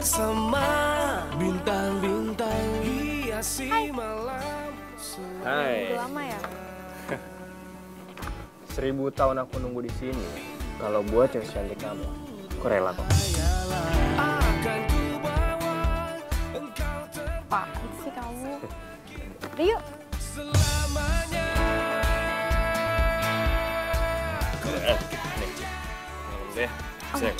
bersama bintang-bintang hiasi malam. Hai. Udah lama ya? 1000 tahun aku nunggu di sini. Kalau buat cewek cantik kamu, aku rela kok. Apaan sih kamu? Rio. Nih, minum deh. Siap.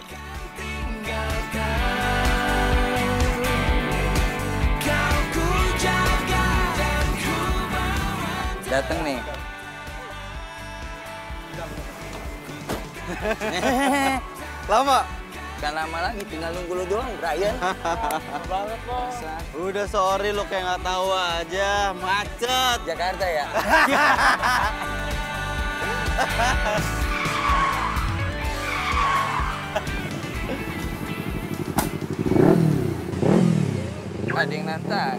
Dateng nih. Lama? Kan lama lagi, tinggal nunggu lu doang, Brian. Banget lo. Udah sorry lo kayak nggak tahu aja, macet. Jakarta ya? Ada yang nantang.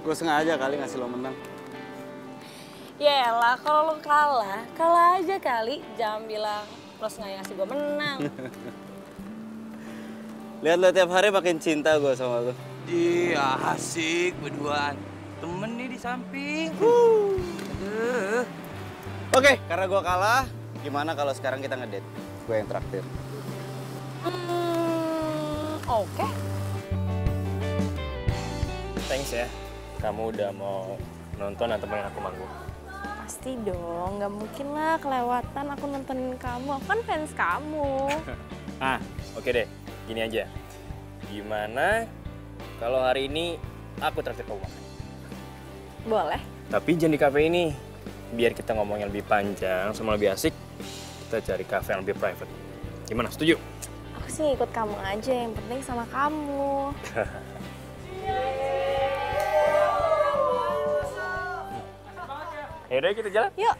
Gue sengaja kali ngasih lo menang. Yaelah, kalau lo kalah, kalah aja kali. Jangan bilang lo sengaja ngasih gue menang. Lihat lo tiap hari makin cinta gue sama lo. Iya, asik berduaan. Temen nih di samping. Oke, karena gue kalah, gimana kalau sekarang kita ngedate? Gue yang traktir. Oke. Thanks ya. Kamu udah mau nonton atau temenin aku manggung. Pasti dong, nggak mungkin lah kelewatan aku nontonin kamu. Aku kan fans kamu. Oke deh. Gini aja. Gimana kalau hari ini aku traktir kamu makan? Boleh. Tapi jangan di kafe ini. Biar kita ngomongnya lebih panjang sama lebih asik, kita cari kafe yang lebih private. Gimana? Setuju? Aku sih ikut kamu aja, yang penting sama kamu. Yaudah kita jalan. Yuk.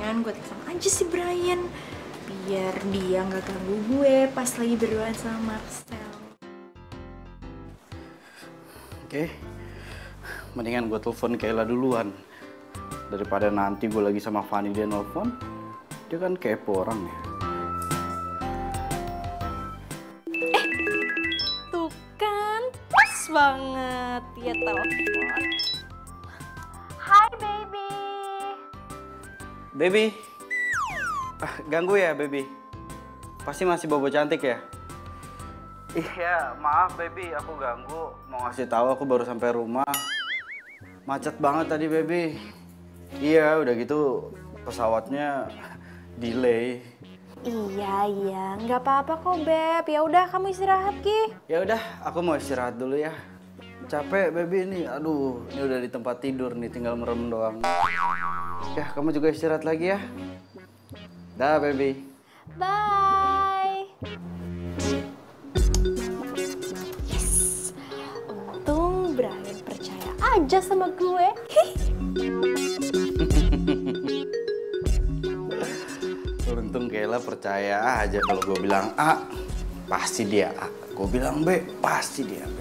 mendingan gue telepon aja si Brian biar dia nggak ganggu gue pas lagi berduaan sama Marcel. Oke, mendingan gue telepon Kayla duluan daripada nanti gue lagi sama Fanny dia nelfon. Dia kan kepo orang ya. Tuh kan, pas banget dia telepon. Hai baby. Baby, ganggu ya baby? Pasti masih bobo cantik ya? Iya, maaf baby, aku ganggu. Mau ngasih tahu aku baru sampai rumah. Macet banget tadi baby. Iya, udah gitu pesawatnya delay. Iya, nggak apa-apa kok Beb. Ya udah kamu istirahat Ki. Ya udah, aku mau istirahat dulu ya. Capek baby nih, aduh, ini udah di tempat tidur nih, tinggal merem doang. Ya, kamu juga istirahat lagi ya. Dah baby. Bye. Yes, untung Brian percaya aja sama gue. Untung Kayla percaya aja kalau gue bilang A, pasti dia A. Gue bilang B, pasti dia B.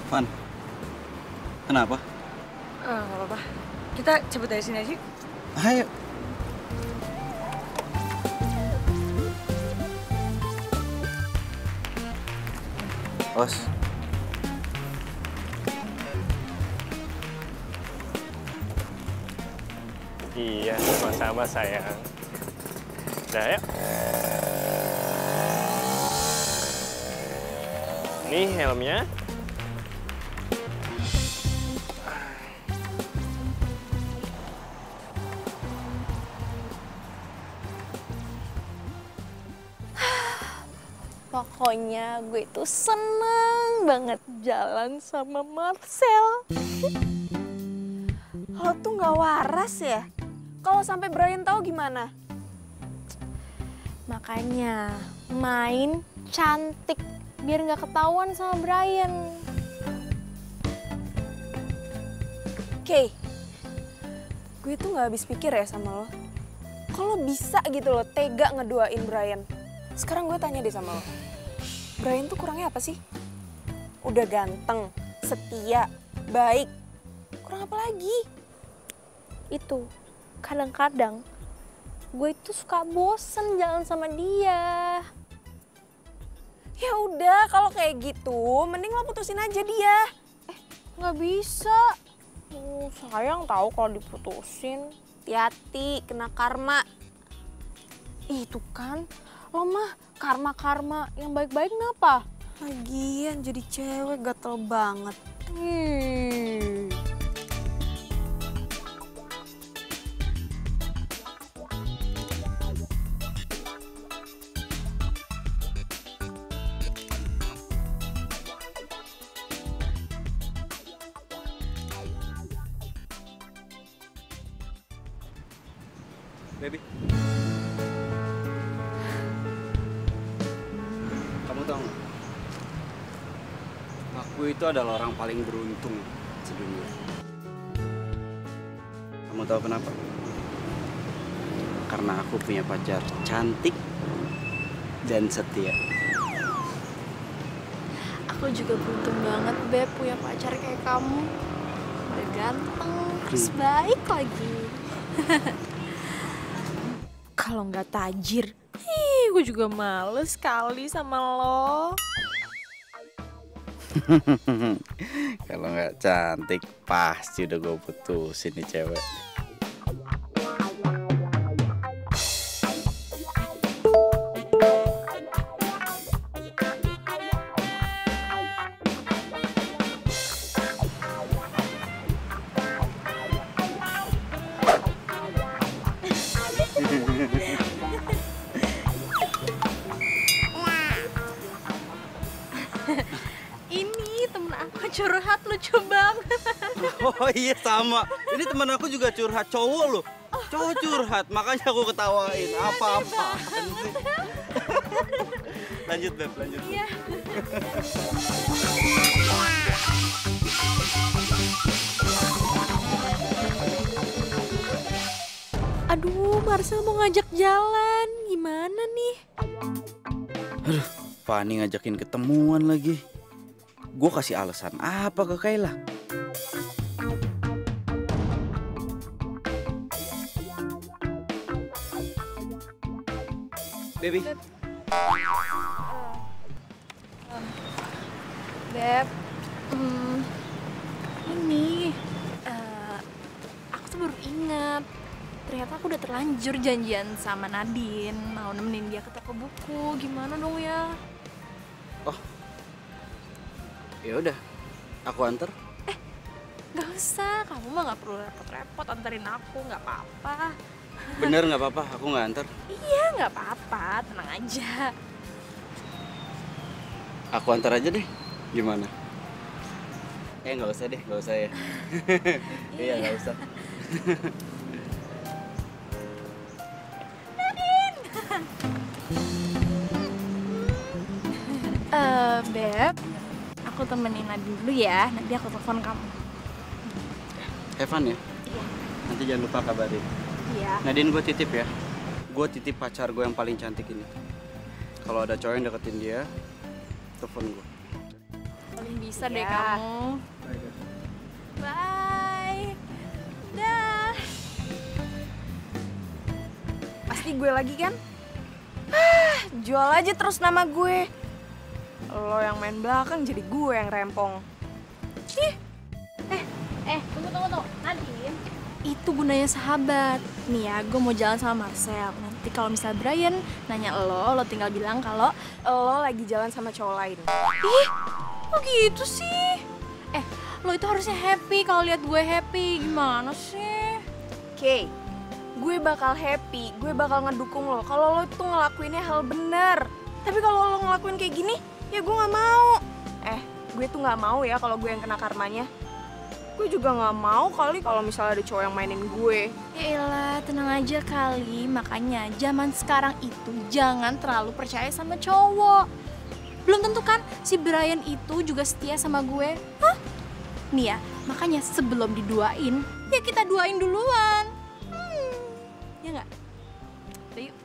Van, kenapa? Gak apa-apa, kita cepet dari sini aja. Ayo. Os. Iya, sama-sama sayang. Udah, yuk. Nih helmnya. Pokoknya gue tuh seneng banget jalan sama Marcel. Lo tuh nggak waras ya? Kalau sampai Brian tahu gimana? Makanya main cantik biar nggak ketahuan sama Brian. Oke, gue tuh nggak habis pikir ya sama lo. Kalau bisa gitu lo tega ngeduain Brian. Sekarang gue tanya deh sama lo. Brian tuh kurangnya apa sih? Udah ganteng, setia, baik. Kurang apa lagi? Itu kadang-kadang gue itu suka bosen jalan sama dia. Ya udah, kalau kayak gitu, mending lo putusin aja dia. Nggak bisa. Sayang tahu kalau diputusin. Hati-hati, kena karma. Itu kan, lo mah karma-karma yang baik-baik kenapa? Lagian jadi cewek gatel banget. Baby. Kamu tahu nggak? Aku itu adalah orang paling beruntung sedunia. Kamu tahu kenapa? Karena aku punya pacar cantik dan setia. Aku juga beruntung banget, Beb, punya pacar kayak kamu. Udah ganteng, terus baik lagi. Kalau nggak tajir, gue juga males kali sama lo. Kalau nggak cantik, pasti udah gue putusin nih cewek. curhat lucu banget. Oh iya sama. Ini teman aku juga curhat, cowok loh. Cowok curhat, makanya aku ketawain. Apa-apaan sih? Lanjut Beb, lanjut. Iya. Aduh, Marcel mau ngajak jalan. Gimana nih? Fani ngajakin ketemuan lagi. Gue kasih alasan apa ke Kayla? Baby. Beb, ini aku tuh baru ingat. Ternyata aku udah terlanjur janjian sama Nadine mau nemenin dia ke toko buku. Gimana dong ya? Oh, ya udah, aku anter. Gak usah, kamu mah gak perlu repot-repot anterin aku, gak apa-apa. Bener nggak apa-apa, aku nggak anter. Iya, gak apa-apa, tenang aja. Aku antar aja deh. Gimana? Nggak usah deh, nggak usah ya. Iya nggak usah. Beb, aku temenin Nadine dulu ya, nanti aku telepon kamu. Have fun ya. Iya. Nanti jangan lupa kabarin. Iya. Nadine, gue titip ya. Gue titip pacar gue yang paling cantik ini. Kalau ada cowok yang deketin dia, telepon gue. Paling bisa deh Iya. kamu. Bye. Dah. Pasti gue lagi kan? Jual aja terus nama gue. Lo yang main belakang jadi gue yang rempong. Tunggu. Nadine. Itu gunanya sahabat. Nih ya, gue mau jalan sama Marcel. Nanti kalau misal Brian nanya lo tinggal bilang kalau Lo lagi jalan sama cowok lain. kok gitu sih? Lo itu harusnya happy kalau lihat gue happy. Gimana sih? Oke, gue bakal happy, gue bakal ngedukung lo kalau lo tuh ngelakuinnya hal bener. Tapi kalau lo ngelakuin kayak gini, ya gue nggak mau. Gue tuh nggak mau ya kalau gue yang kena karmanya. Gue juga nggak mau kali kalau misalnya ada cowok yang mainin gue. Yaelah, tenang aja kali. Makanya zaman sekarang itu jangan terlalu percaya sama cowok. Belum tentu kan si Brian itu juga setia sama gue. Hah? Nih ya, makanya sebelum diduain, ya kita duain duluan. Ya nggak? Udah yuk.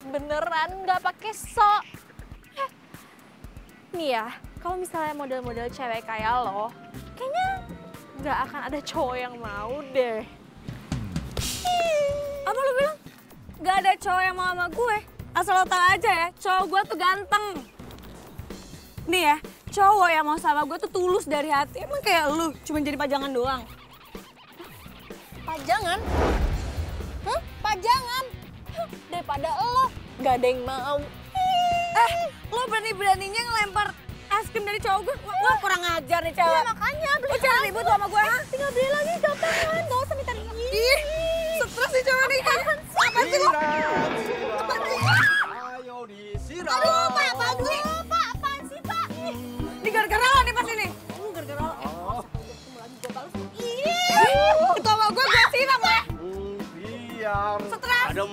beneran, nggak pakai sok. Nih ya, kalau misalnya model-model cewek kayak lo, kayaknya nggak akan ada cowok yang mau deh. Apa lu bilang? Gak ada cowok yang mau sama gue? Asal lo tau aja ya, cowok gue tuh ganteng. Nih ya, cowok yang mau sama gue tuh tulus dari hati. Emang kayak lu, cuma jadi pajangan doang. Pajangan? Hah? Pajangan? Daripada lo, nggak ada yang mau. Lo berani-beraninya ngelempar es krim dari cowok gue? Wah, kurang ajar nih cewek. Ya makanya beli. Lo jangan ribut sama gue, ha? Tinggal beli lagi gampang, nggak usah minta duit. Ih, stres nih cewek nih. Apaan sih lo? Ayo disiram. Aduh, Pak, apaan sih, Pak? Ini gara-gara lo nih pas ini. Gara-gara lo. Itu sama gue siram ya. Biar Stres. adem.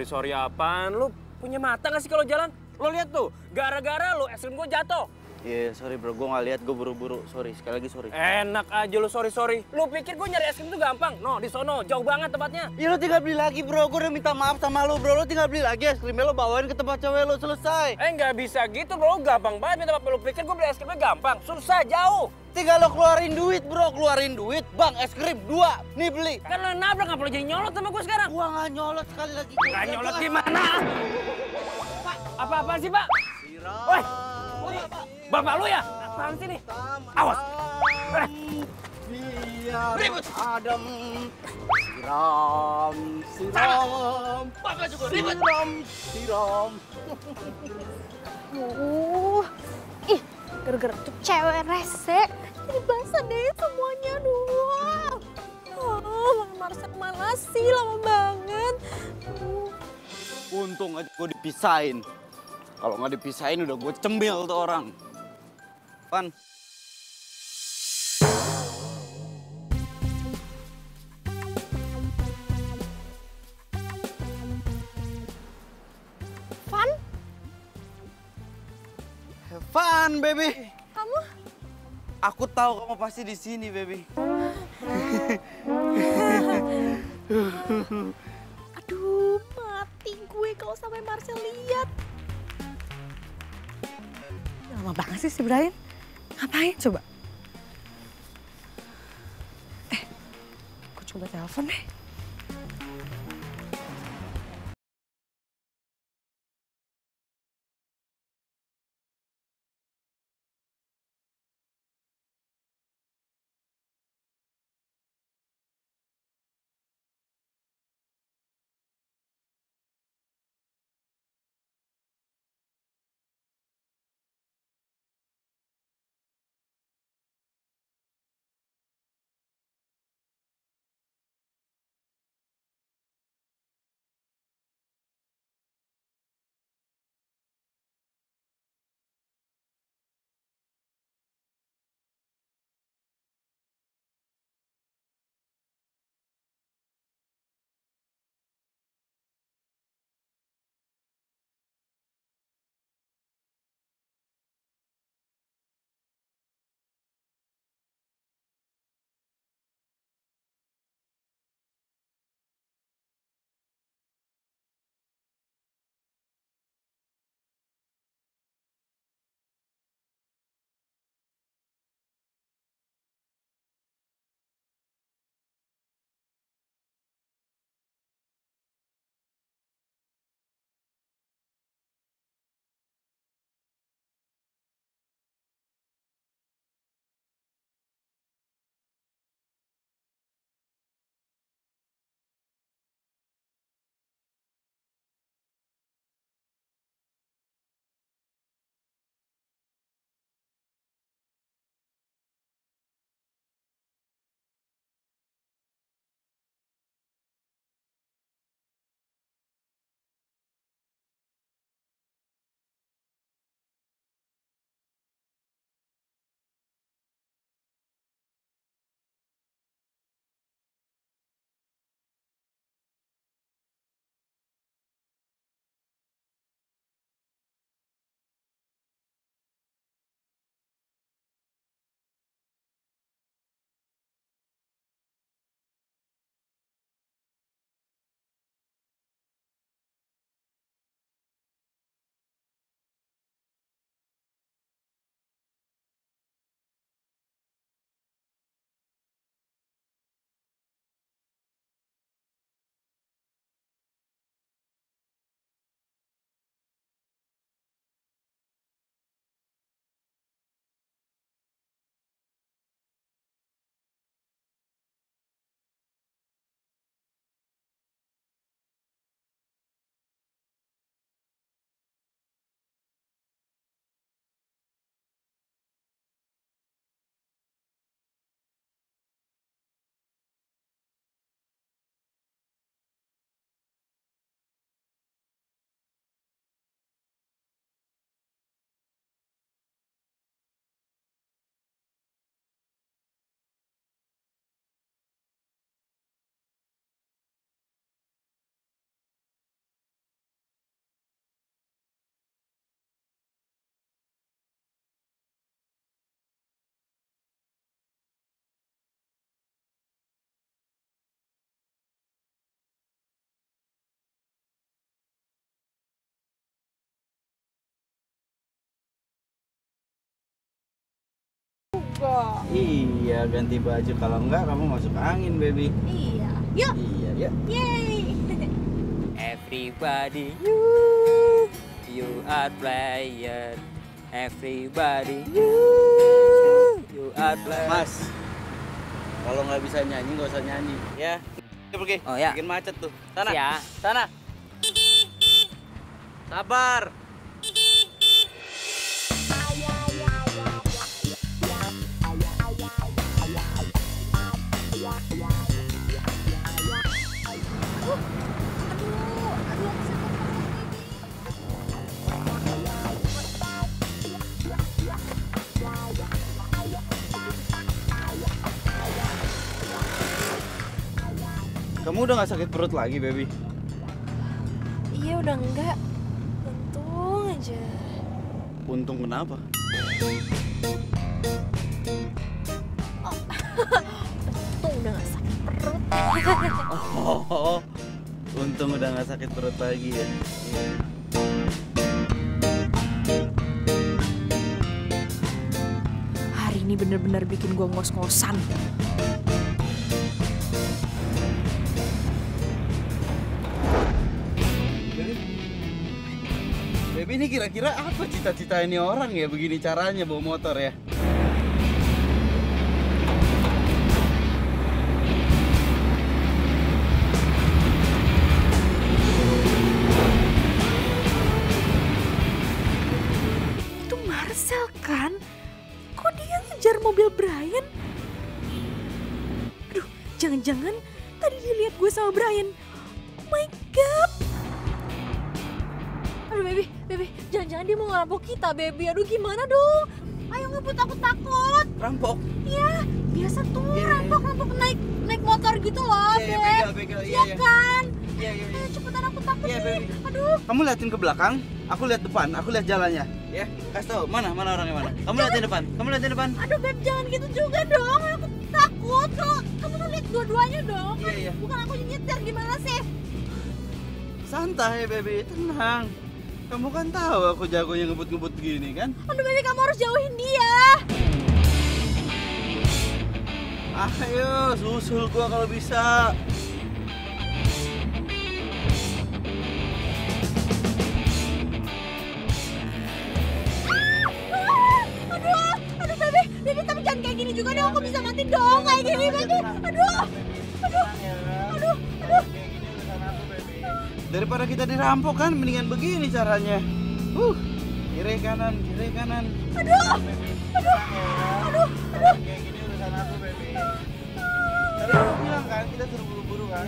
Sorry apaan? Lu punya mata nggak sih kalau jalan? Lo lihat tuh, gara-gara lu es krim gue jatuh. Iya, sorry bro, gue nggak lihat, gue buru-buru. Sorry, sekali lagi sorry. Enak aja lu sorry. Lu pikir gue nyari es krim tuh gampang? No, di sono, jauh banget tempatnya. Ya lo tinggal beli lagi bro, gue udah minta maaf sama lo bro. Lo tinggal beli lagi es krimnya, lo bawain ke tempat cewek lo, selesai. Nggak bisa gitu bro, gampang banget minta maaf. Lu pikir gue beli es krimnya gampang? Susah, jauh. Tinggal lo keluarin duit bro, keluarin duit. Bang, es krim 2, nih beli. Kan lo nabrak, nggak perlu jadi nyolot sama gue sekarang. Gua nggak nyolot, sekali lagi. Nggak nyolot gimana? Pak, apa-apaan sih pak? Woi, bapak lu ya? Apaan sih nih? Awas. Biar Ribut. adem. Siram. Bapak juga ribet. Siram. Ih, gara-gara tuh cewek rese, jadi basah deh semuanya, aduh. Oh, Marcel mana sih? Lama banget. Untung aja gue dipisahin. Kalau nggak dipisahin udah gue cemil tuh orang. Pan. Van, Have fun, baby. kamu? Aku tahu kamu pasti di sini, baby. Aduh, mati gue kalau sampai Marcel lihat. Lama banget sih si Brian. Ngapain coba? Aku coba telepon deh. kok. Iya, ganti baju. Kalau enggak, kamu masuk angin, baby. Iya. Yuk. Iya, ya. Yeay. Everybody, you are player. Everybody, you are player. Mas, kalau nggak bisa nyanyi, nggak usah nyanyi. Ya, kita pergi. Oh, ya. Bikin macet tuh. Sana, Ya. sana. Sabar. Kamu udah nggak sakit perut lagi, baby? Iya udah enggak. Untung aja. Untung kenapa? Untung udah gak sakit perut. Oh, untung udah nggak sakit perut lagi ya. Hari ini bener-bener bikin gua ngos-ngosan. Baby, ini kira-kira apa cita-cita ini orang ya begini caranya bawa motor ya? Itu Marcel kan? Kok dia ngejar mobil Brian? Aduh, jangan-jangan tadi dia lihat gue sama Brian. Oh my god. Aduh baby, jangan-jangan dia mau ngerampok kita, baby. Aduh gimana dong? Ayo ngebut, takut. Rampok? Iya, biasa tuh rampok naik motor gitu loh, Iya, Beb. begal, Iya kan? Iya. Ayo cepetan, aku takut Iya, nih. baby. Aduh. Kamu liatin ke belakang, aku lihat depan, aku lihat jalannya. Ya, kasih tau mana orangnya mana. Kamu liatin depan, Aduh Beb, jangan gitu juga dong. Aku takut. Kalau kamu tuh lihat dua-duanya dong. Iya. Bukan aku yang nyetir, gimana sih? Santai, baby, tenang. Kamu kan tahu aku jagonya ngebut-ngebut gini kan? Aduh baby, kamu harus jauhin dia. Ayo, susul gua kalau bisa. Aduh baby, tapi jangan kayak gini juga dong. Aku bisa mati dong kayak gini, baby. Aduh. Daripada kita dirampok kan, mendingan begini caranya. Kiri kanan. Aduh. Kayak gini urusan aku, baby. Tadi aku bilang kan, kita suruh buru-buru kan.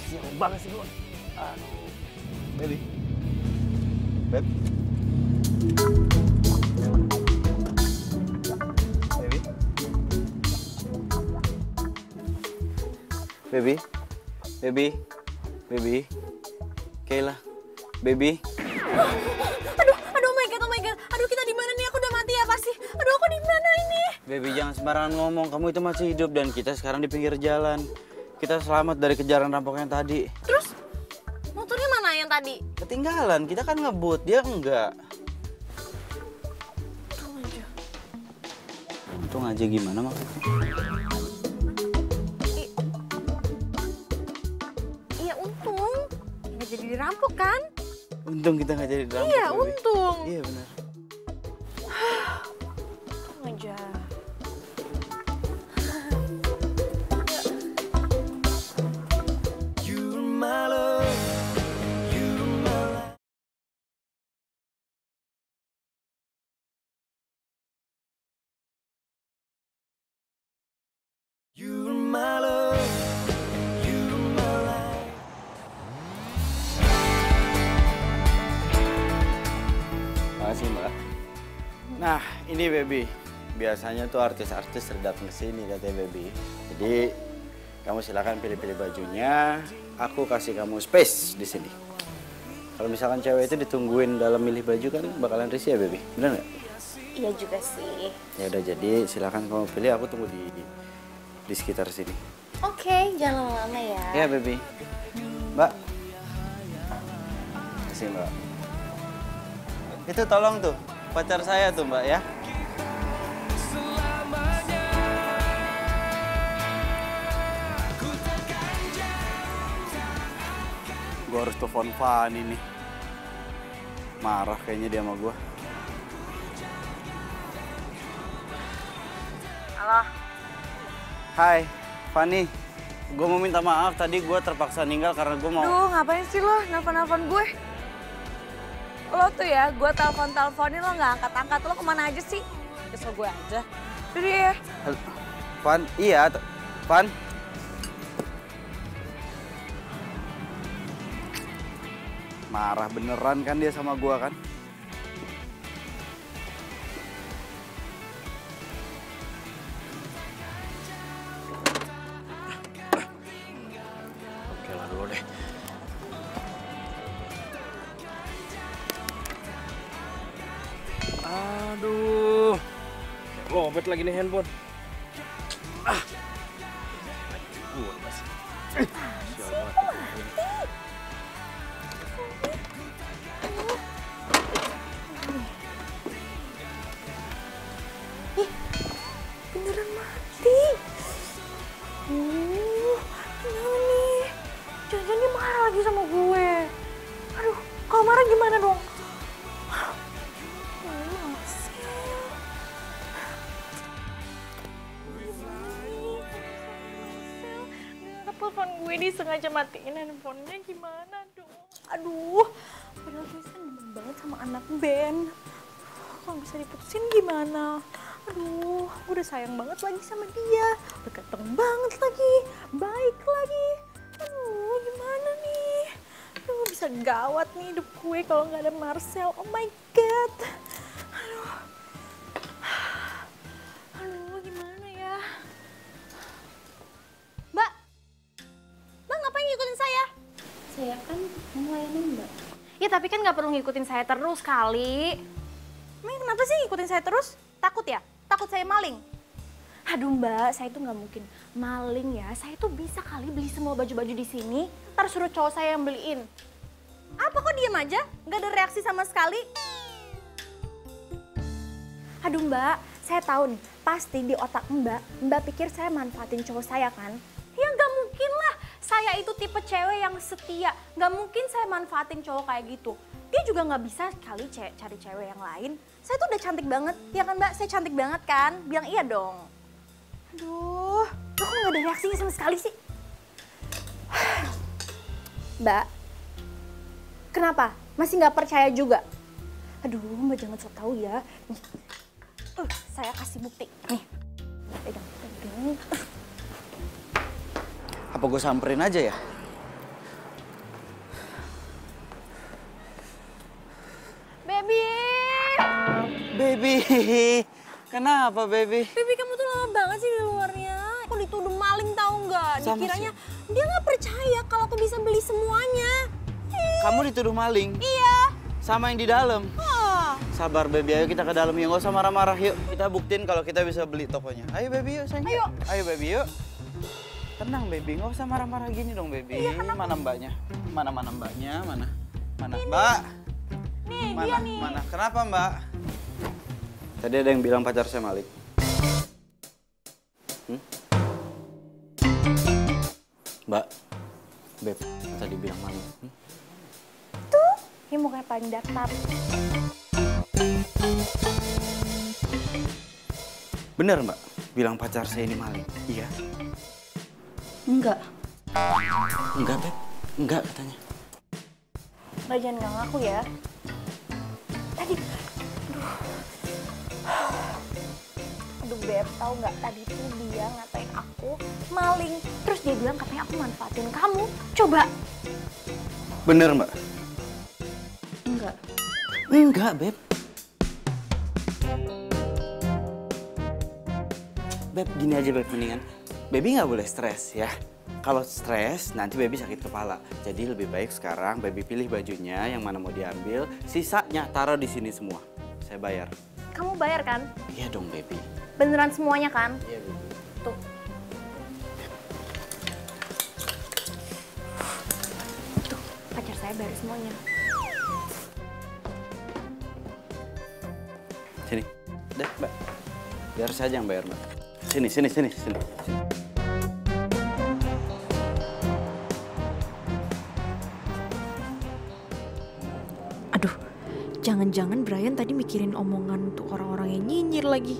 Sial banget sih gua. Baby. Beb. Baby. Kayla. Baby. Aduh, oh my god. Aduh, kita di mana nih? Aku udah mati ya pasti. Aduh, aku di mana ini? Baby, jangan sembarangan ngomong. Kamu itu masih hidup dan kita sekarang di pinggir jalan. Kita selamat dari kejaran rampok yang tadi. Terus motornya mana yang tadi? Ketinggalan, kita kan ngebut, dia enggak. Untung aja gimana maksudnya? Iya, untung. Nggak jadi dirampok kan? Untung kita nggak jadi dirampok. Iya, Baby. untung. Iya benar. Untung aja. Makasih, Mbak. Nah, ini Baby. Biasanya tuh artis-artis datang ke sini katanya Baby. Jadi kamu silakan pilih-pilih bajunya. Aku kasih kamu space di sini. Kalau misalkan cewek itu ditungguin dalam milih baju kan bakalan risih ya, baby. Bener nggak? Iya juga sih. Ya udah, jadi silakan kamu pilih, aku tunggu di sekitar sini. Oke, jangan lama-lama ya. Ya, baby. Mbak. Kasih, Mbak. Itu tolong tuh, pacar saya tuh, Mbak ya. Gue harus telepon Fanny nih. Marah kayaknya dia sama gue. Halo. Hai, Fanny. Gue mau minta maaf, tadi gue terpaksa ninggal karena gue mau... Duh, ngapain sih lo nelfon-nelfon gue? Lo tuh ya, gue telepon-teleponin lo nggak angkat-angkat. Lo kemana aja sih? Kesel gue aja. Udah ya. Halo, Fan, iya, Fan. Marah beneran kan dia sama gua kan? Oke lah dulu deh. Aduh. Lobet lagi nih handphone. Gua mas. Sial banget. Beneran mati. Gimana nih? Jangan-jangan dia marah lagi sama gue. Aduh, kalau marah gimana dong? Telepon gue disengaja matiin handphonenya, gimana dong? Aduh, padahal gue kan demen banget sama anak band. Kalau bisa diputusin gimana? Aduh, gue udah sayang banget lagi sama dia. Udah ganteng banget lagi, baik lagi. Aduh, gimana nih? Aduh, bisa gawat nih hidup gue kalau nggak ada Marcel. Oh my God. Aduh, gimana ya? Mbak, Mbak ngapain ngikutin saya? Saya kan mau layanin Mbak. Ya tapi kan nggak perlu ngikutin saya terus kali. Emang kenapa sih ngikutin saya terus? Takut ya? Takut saya maling? Aduh Mbak, saya tuh nggak mungkin maling ya. Saya tuh bisa kali beli semua baju-baju di sini. Ntar suruh cowok saya yang beliin. Apa kok diem aja? Nggak ada reaksi sama sekali? Aduh Mbak, saya tahu nih, pasti di otak Mbak pikir saya manfaatin cowok saya kan? Ya nggak mungkin lah, saya itu tipe cewek yang setia. Nggak mungkin saya manfaatin cowok kayak gitu. Dia juga nggak bisa kali cari cewek yang lain. Saya tuh udah cantik banget, ya kan Mbak? Saya cantik banget kan? Bilang iya dong. Aduh, kok nggak ada reaksinya sama sekali sih? Mbak, kenapa? Masih nggak percaya juga? Aduh, Mbak jangan sok tahu ya. Nih, saya kasih bukti. Nih, pegang. Apa gue samperin aja ya? Baby! Baby, kenapa baby? Baby kamu tuh lama banget sih di luarnya. Aku dituduh maling tahu nggak? Sama Dikiranya dia nggak percaya kalau aku bisa beli semuanya. Kamu dituduh maling? Iya. Sama yang di dalam? Oh. Sabar baby, ayo kita ke dalam yuk, nggak usah marah-marah yuk. Kita buktiin kalau kita bisa beli tokonya. Ayo baby yuk sayang. Ayo. Ayo baby yuk. Tenang baby, nggak usah marah-marah gini dong baby. Iya, kan Mana mbaknya? Mana mbaknya? Mana? Mbak? Nih, Mana? dia nih. Mana? Kenapa mbak? Tadi ada yang bilang pacar saya maling. Mbak, Beb, tadi bilang maling. Tuh, ini mukanya paling datar. Bener mbak, bilang pacar saya ini maling. Iya? Enggak. Enggak Beb, enggak katanya. Mbak jangan nggak ngaku ya. Tadi, aduh Beb, tahu nggak tadi tuh dia ngatain aku maling. Terus dia bilang katanya aku manfaatin kamu. Coba. Bener mbak? Enggak. Enggak Beb. Beb, gini aja Beb, mendingan Baby nggak boleh stres ya. Kalau stres nanti baby sakit kepala. Jadi lebih baik sekarang baby pilih bajunya yang mana mau diambil, sisanya taruh di sini semua. Saya bayar. Kamu bayar kan? Iya dong baby. Beneran semuanya kan? Iya baby. Tuh. Tuh, pacar saya bayar semuanya. Sini. Deh, Mbak. Biar saja yang bayar, Mbak. Sini. Aduh, jangan-jangan Brian tadi mikirin omongan tuh orang-orang yang nyinyir lagi.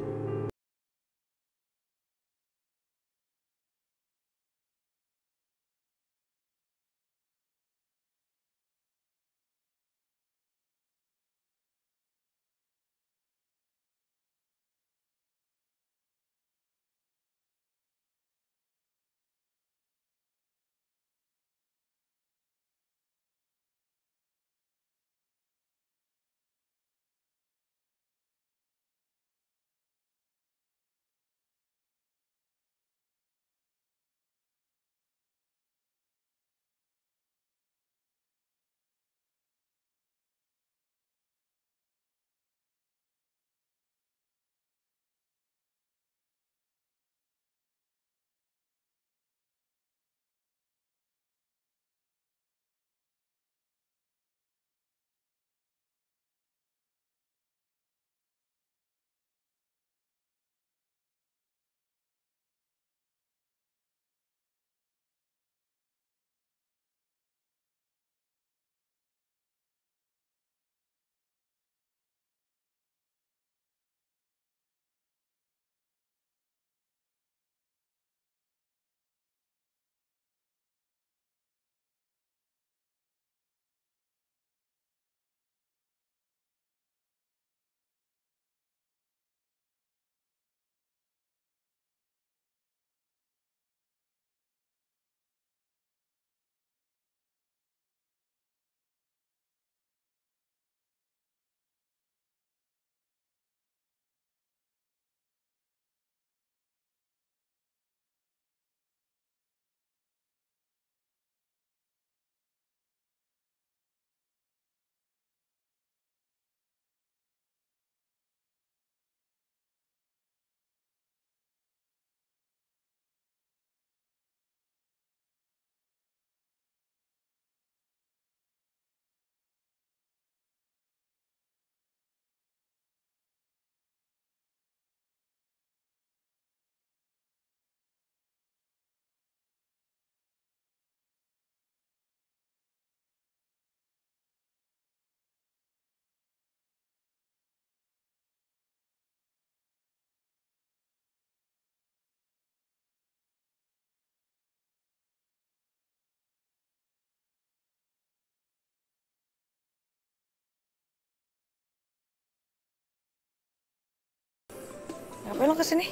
Ngapain lo kesini?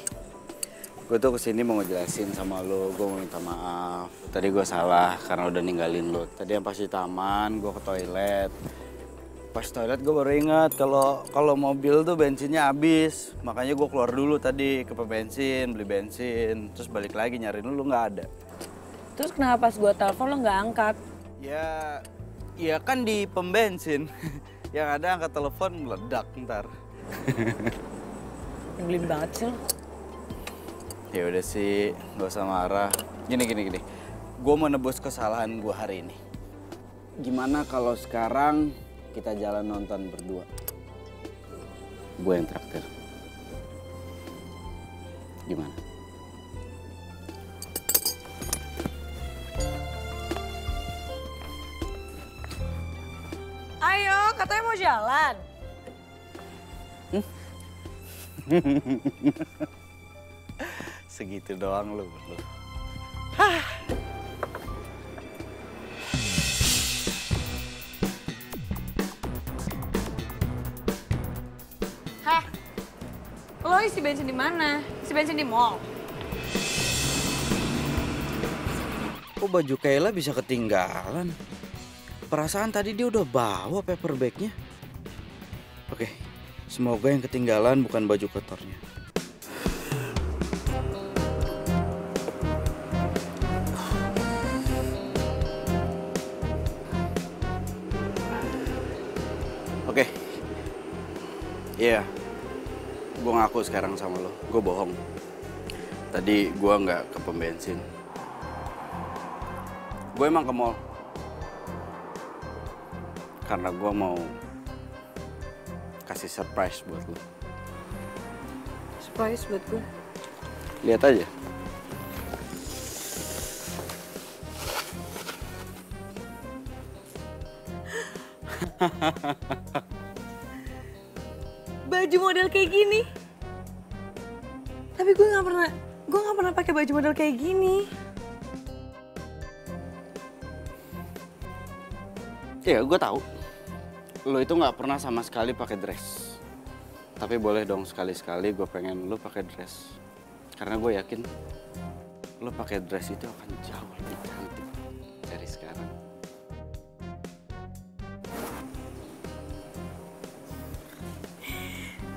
Gue tuh kesini mau ngejelasin sama lo, gue mau minta maaf. Tadi gue salah karena udah ninggalin lo. Tadi yang pas di taman, gue ke toilet. Pas toilet gue baru ingat kalau mobil tuh bensinnya habis. Makanya gue keluar dulu tadi ke bensin, beli bensin. Terus balik lagi nyariin lo nggak ada. Terus kenapa pas gue telepon lo nggak angkat? Ya kan di pom bensin. Yang ada angkat telepon meledak ntar. Nyebelin banget sih lo. Ya udah sih, gak usah marah. Gini. Gue mau nebus kesalahan gue hari ini. Gimana kalau sekarang kita jalan nonton berdua? Gue yang traktir. Gimana? Ayo, katanya mau jalan. Segitu doang lu. Heh, lo isi bensin di mana? Isi bensin di mall. Kok baju Kayla bisa ketinggalan? Perasaan tadi dia udah bawa paper bagnya. Oke, semoga yang ketinggalan bukan baju kotornya. Iya, gue ngaku sekarang sama lo, gue bohong. Tadi gue nggak ke pom bensin. Gue emang ke mall. Karena gue mau kasih surprise buat lo. Surprise buat gue. Lihat aja. Baju model kayak gini. Tapi gue nggak pernah pakai baju model kayak gini. Iya, gue tahu. Lo itu nggak pernah sama sekali pakai dress. Tapi boleh dong sekali-sekali gue pengen lo pakai dress. Karena gue yakin lo pakai dress itu akan jauh lebih cantik dari sekarang.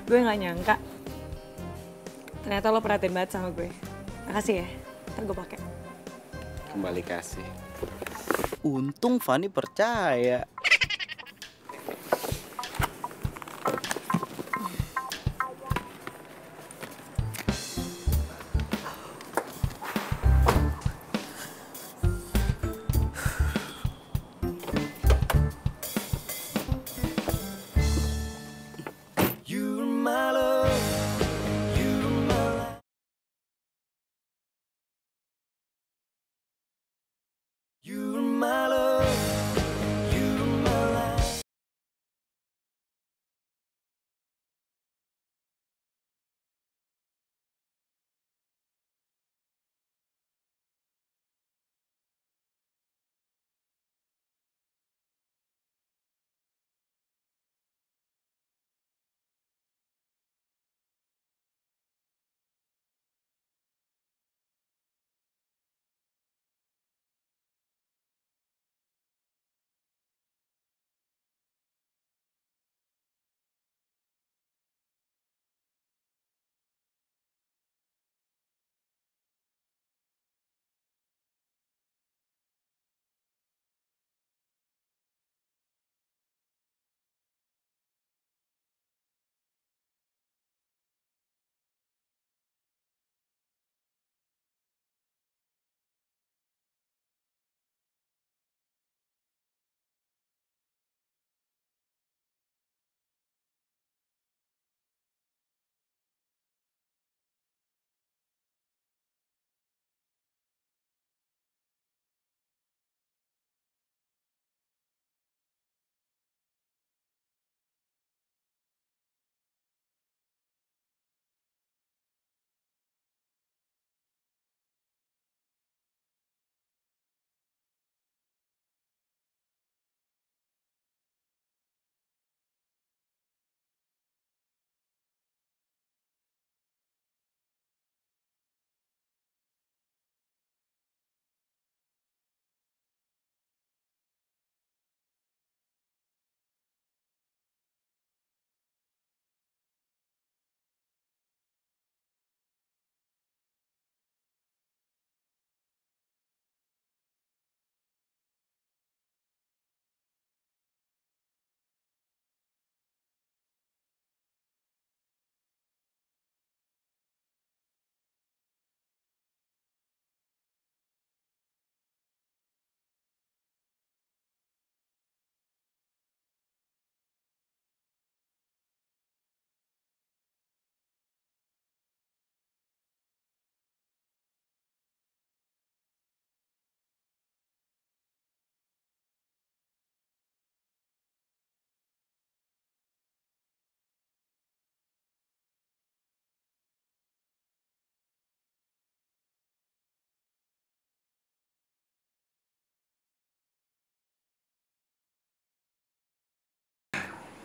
Gue nggak nyangka. Ternyata lo perhatiin banget sama gue. Makasih ya. Ntar gue pakai. Kembali kasih. Untung Fanny percaya.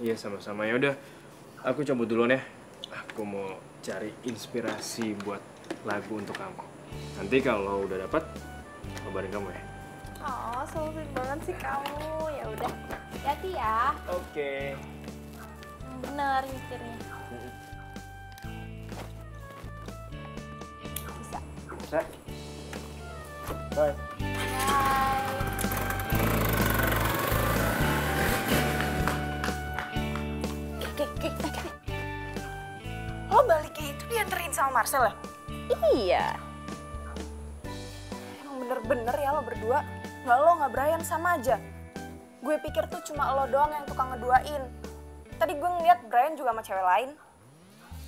Iya sama-sama, ya udah. Aku cabut duluan ya. Aku mau cari inspirasi buat lagu untuk kamu. Nanti kalau udah dapat, kabarin kamu ya. Oh, so sweet banget sih kamu. Ya udah, hati-hati ya. Oke. Bener mikirnya. Bisa. Bisa. Bye. Bye. Oke. sama Marcel ya? Iya. Emang bener-bener ya lo berdua. Nggak lo, nggak Brian, sama aja. Gue pikir tuh cuma lo doang yang tukang ngeduain. Tadi gue ngeliat Brian juga sama cewek lain.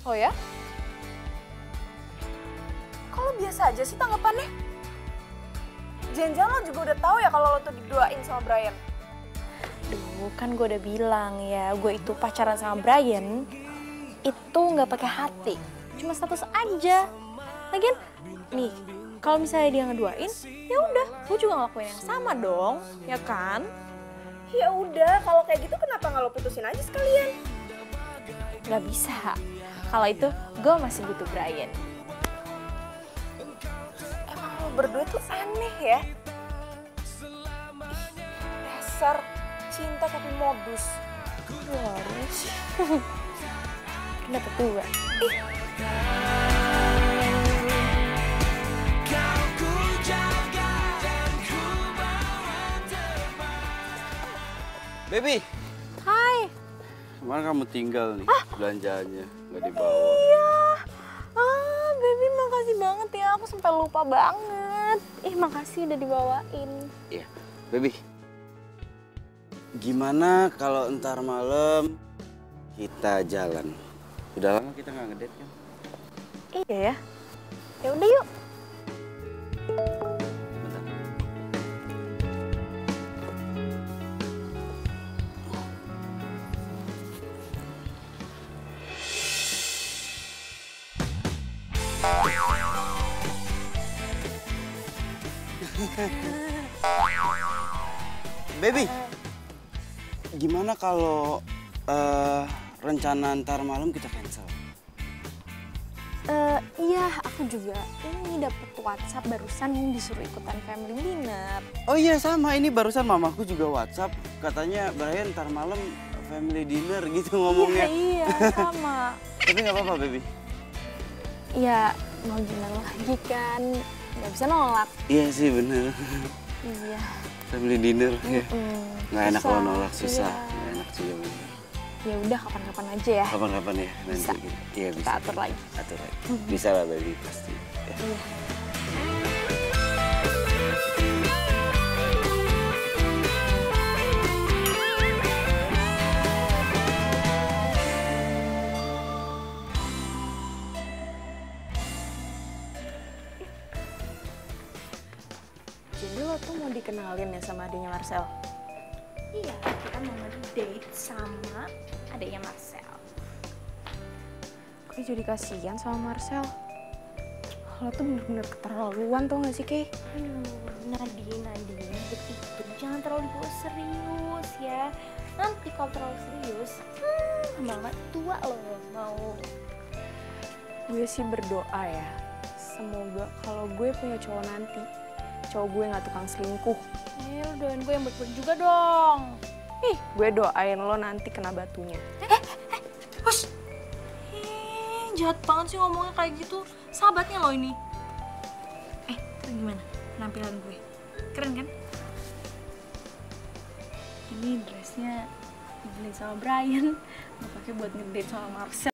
Oh ya? Kok lo biasa aja sih tanggapannya? Jangan-jangan lo juga udah tahu ya kalau lo tuh diduain sama Brian. Duh, kan gue udah bilang ya, gue itu pacaran sama Brian itu nggak pakai hati, cuma status aja. Lagian, nih, kalau misalnya dia ngeduain, ya udah, gue juga ngelakuin yang sama dong, ya kan? Ya udah, kalau kayak gitu kenapa nggak lo putusin aja sekalian? Gak bisa. Kalau itu, gue masih butuh Brian. Emang lo berdua tuh aneh ya. Dasar cinta tapi modus. Harus. Dapat dua. Baby, Hai. kemana kamu tinggal nih belanjaannya? Nggak dibawa. Iya. Baby makasih banget ya. Aku sampai lupa banget. Makasih udah dibawain. Iya, baby. Gimana kalau ntar malam kita jalan? Udah lama kita nggak ngedate kan? Iya ya. Ya udah yuk. Bentar. Baby, gimana kalau rencana ntar malam kita cancel? Iya, aku juga ini dapet WhatsApp barusan disuruh ikutan family dinner. Oh iya sama, ini barusan mamaku juga WhatsApp. Katanya Brian ntar malam family dinner gitu ngomongnya. Iya, sama. Tapi nggak apa-apa, baby. Ya, mau gimana lagi kan? Nggak bisa nolak. Iya sih, bener. Iya. Family dinner, ya. Nggak enak kalau nolak, susah. Iya. Nggak enak juga, bener. Ya udah, kapan-kapan aja ya. Kapan-kapan ya, nanti. Bisa. Iya, bisa. Kita atur lagi. Atur lagi. Bisa lah, baby, pasti. Ya. Iya. Jadi lo tuh mau dikenalin ya sama adiknya Marcel? Iya, kita mau ngedate sama adiknya Marcel. Gue jadi kasihan sama Marcel. Lo tuh bener-bener keterlaluan tau gak sih, Kay? Aduh, Nadine, date itu jangan terlalu dibawa serius ya. Nanti kalau terlalu serius, banget tua loh mau. Gue sih berdoa ya, semoga kalau gue punya cowok nanti, cowok gue gak tukang selingkuh. Lu doain gue yang baik-baik juga dong. Gue doain lo nanti kena batunya. Hush. Jahat banget sih ngomongnya kayak gitu. Sahabatnya lo ini. Tuh gimana penampilan gue? Keren kan? Ini dressnya dibeli sama Brian. Gue pakai buat ngedate sama Marcel.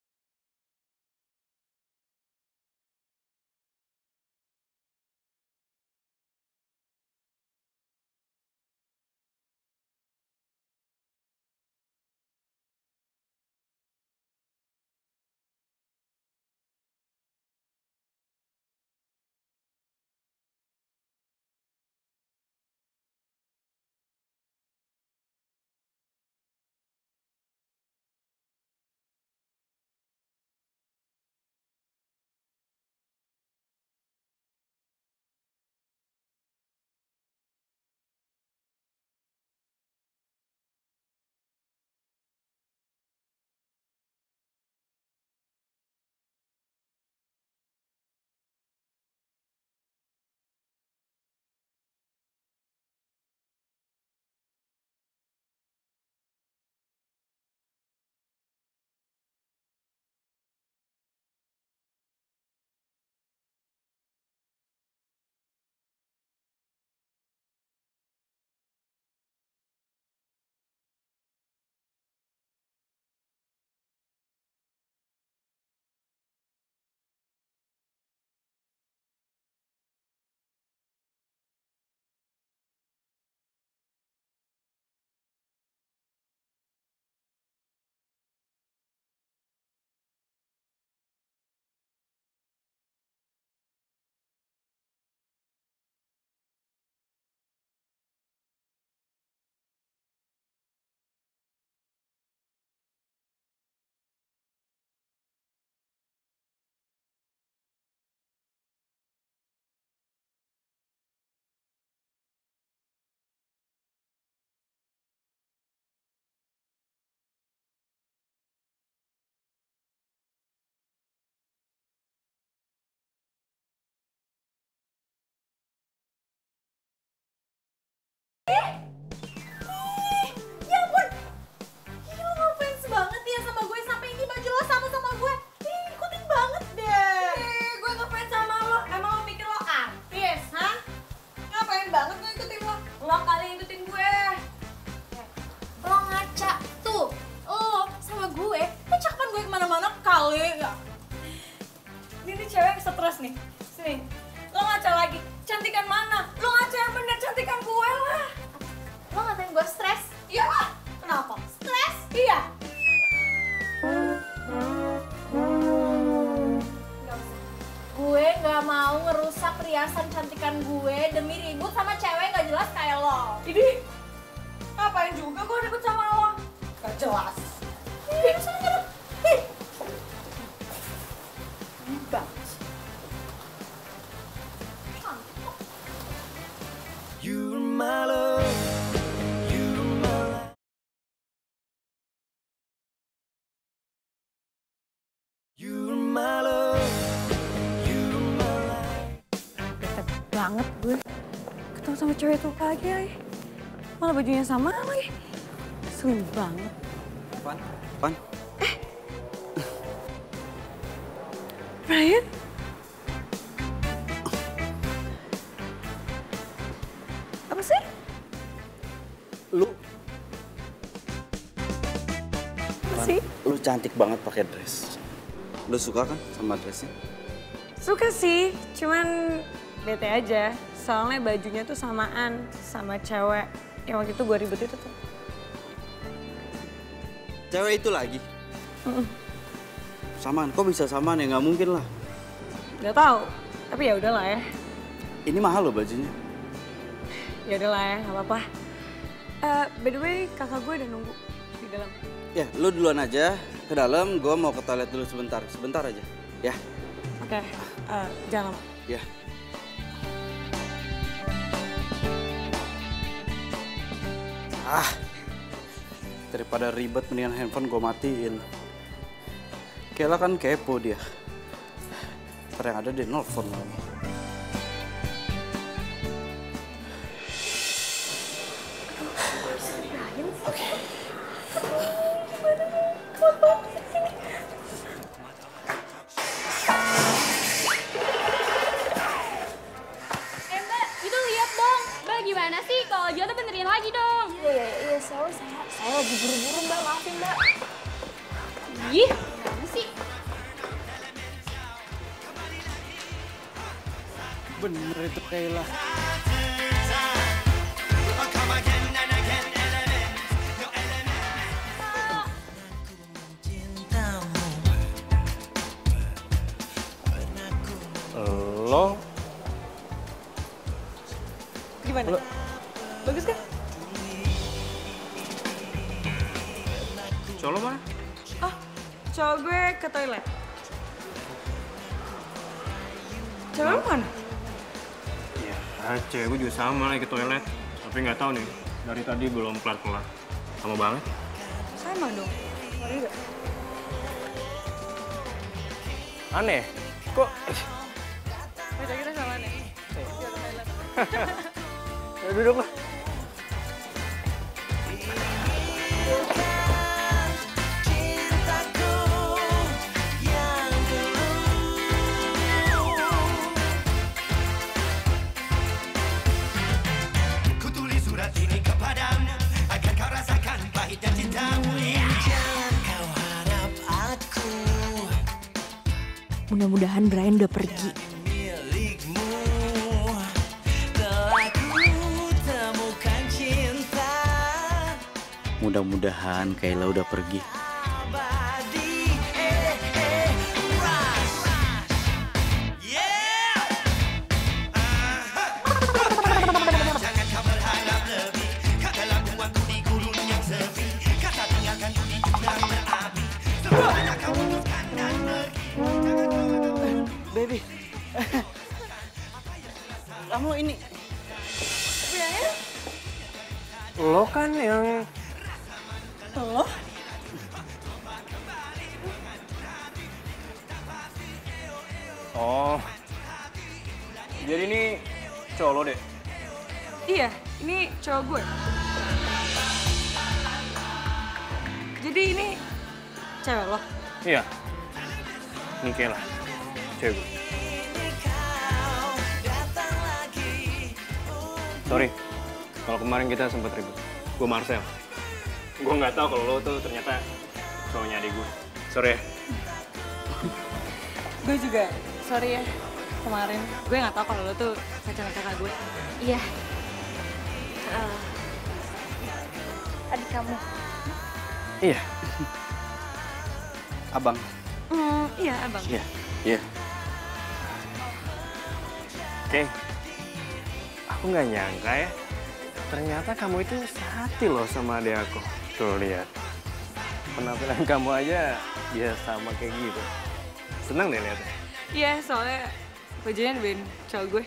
Ya ampun. Ih, lo ngefans banget ya sama gue sampai ini baju lo sama gue. Ih, ikutin banget deh. Gue ngefans sama lo. Emang lo pikir lo artis, hah? Ngapain banget gue ikutin lo? Lo kali ikutin gue. Lo ngaca tuh. Lo sama gue, cakapan gue kemana-mana kali ya. Ini cewek stres nih. Sini. Lo ngaca lagi. Cantikan mana? Lo ngaca yang bener, cantikan gue lah. Lo ngatain gue stres? Iya lah. Kenapa? Stres? Iya. Gak usah. Gue gak mau ngerusak perhiasan cantikan gue demi ribut sama cewek gak jelas kayak lo. Ini ngapain juga gue ribut sama lo? Gak jelas. Ih, sana. Ih. Bang. You're my love, you're my life. You're my love, you're my life. Bete banget gue. Ketemu sama cewek itu lagi. Malah bajunya sama lagi. Slim banget. Pan. Brian? Apa sih? Lu Lu cantik banget pakai dress. Lu suka kan sama dressnya? suka sih, cuman bete aja. Soalnya bajunya tuh samaan sama cewek yang waktu itu gue ribut itu tuh. Cewek itu lagi? Samaan, kok bisa samaan ya? Nggak mungkin lah. Gak tau, tapi ya udahlah ya. Ini mahal loh bajunya. Ya udahlah ya, nggak apa-apa. By the way, kakak gue udah nunggu di dalam. Ya, lu duluan aja ke dalam. Gue mau ke toilet dulu sebentar aja. Ya. Oke, jangan lama. Ya. Daripada ribet mendingan handphone gue matiin. Kayla kan kepo dia. Ntar yang ada dia nelfon lagi. Mbak, itu lihat dong. Mbak, gimana sih? Kalau jatuh benerin lagi dong. Iya, sorry saya lagi buru-buru mbak, maafin mbak. Ih, gimana sih? Bener itu Kayla. Lo Gimana? Bagus kan? cowok lo mana? Oh, cowok gue ke toilet. Cowok lo mana? Ya, cewek gue juga sama lagi ke toilet. Tapi nggak tahu nih, dari tadi belum kelar-kelar. Lama banget. Sama dong. Sorry gak? Aneh, kok Kita sama nih. Dia ke toilet. ya duduk lah. Mudah-mudahan Brian udah pergi. Mudah-mudahan Kayla udah pergi. Baby, kamu ini. Lo kan yang Lo? oh, jadi ini cowok lo deh. Iya, ini cowok gue. Jadi ini cewek lo? Iya. Ini Kayla, cewek gue. Sorry, kalau kemarin kita sempat ribut. Gue Marcel. Gue nggak tahu kalau lo tuh ternyata cowoknya adik gue. Sorry ya. Gue juga, sorry ya. Kemarin gue nggak tahu kalau lo tuh pacar kakak gue. Iya. Adik kamu. Iya. Abang. Iya, abang. Iya. Iya. Oke. Aku nggak nyangka ya. Ternyata kamu itu sehati loh sama adik aku. Tuh lihat. Penampilan kamu aja ya sama kayak gitu. Senang deh lihatnya. Iya, soalnya bajunya Ben cowok gue.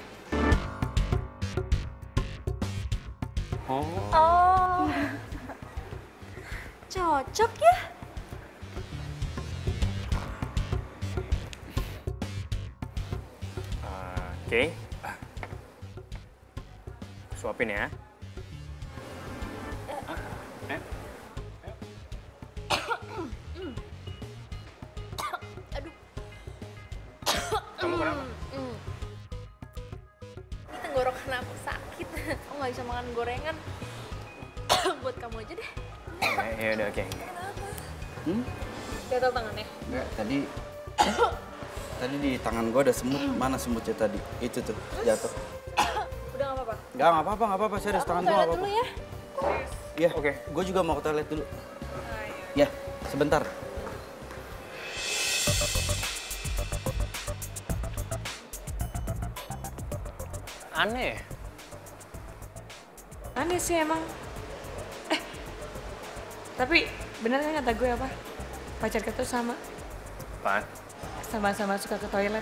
Oh. Cocok ya? Oke. Suapin ya. Aduh. Kamu kenapa? Ini tenggorokan aku sakit. Aku nggak bisa makan gorengan. Buat kamu aja deh. Ya udah oke. Gatel tangannya. Enggak, tadi di tangan gue ada semut. Mana semutnya tadi? Itu tuh, jatuh. Udah nggak apa-apa? Nggak apa-apa, serius. Tangan gue nggak apa-apa. Dulu ya. Iya, Oke. gue juga mau ke toilet dulu. Ya, sebentar. Aneh. Aneh sih emang. Tapi bener kan kata gue apa? Pacar kita tuh sama. Apaan? Sama-sama suka ke toilet.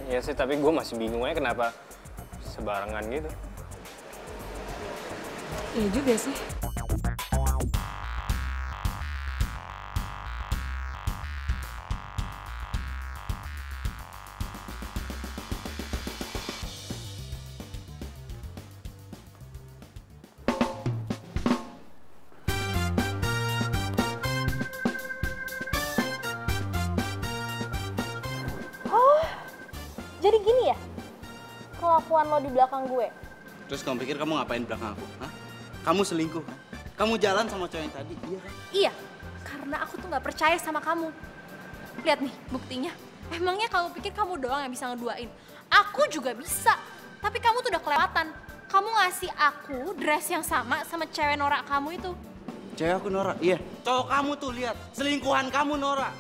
Ya sih, tapi gue masih bingung aja kenapa sebarengan gitu. Iya juga sih. Jadi gini ya? Kelakuan lo di belakang gue. Terus kamu pikir kamu ngapain di belakang aku? Hah? Kamu selingkuh kan? Kamu jalan sama cowok yang tadi, iya kan? Iya, karena aku tuh nggak percaya sama kamu. Lihat nih buktinya. Emangnya kamu pikir kamu doang yang bisa ngeduain? Aku juga bisa. Tapi kamu tuh udah kelewatan. Kamu ngasih aku dress yang sama cewek norak kamu itu. Cewek aku Nora, iya. Cowok kamu tuh lihat, selingkuhan kamu Nora.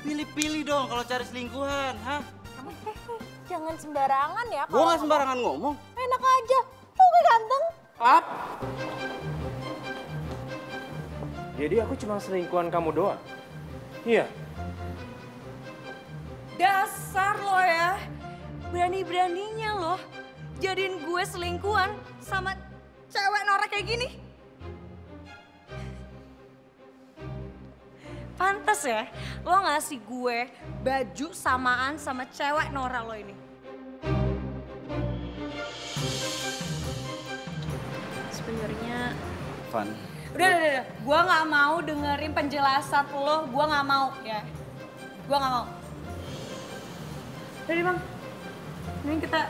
Pilih-pilih dong kalau cari selingkuhan, hah? Kamu jangan sembarangan ya. Gue nggak sembarangan ngomong. Enak aja. Gue ganteng. Apa? Jadi aku cuma selingkuhan kamu doang? Iya. Dasar lo ya. Berani-beraninya lo jadiin gue selingkuhan sama cewek norak kayak gini. Pantes ya, lo ngasih gue baju samaan sama cewek norak lo ini. Sebenarnya Van. Udah. Gue nggak mau dengerin penjelasan lo, gue nggak mau ya. Gue nggak mau. Jadi bang, ini kita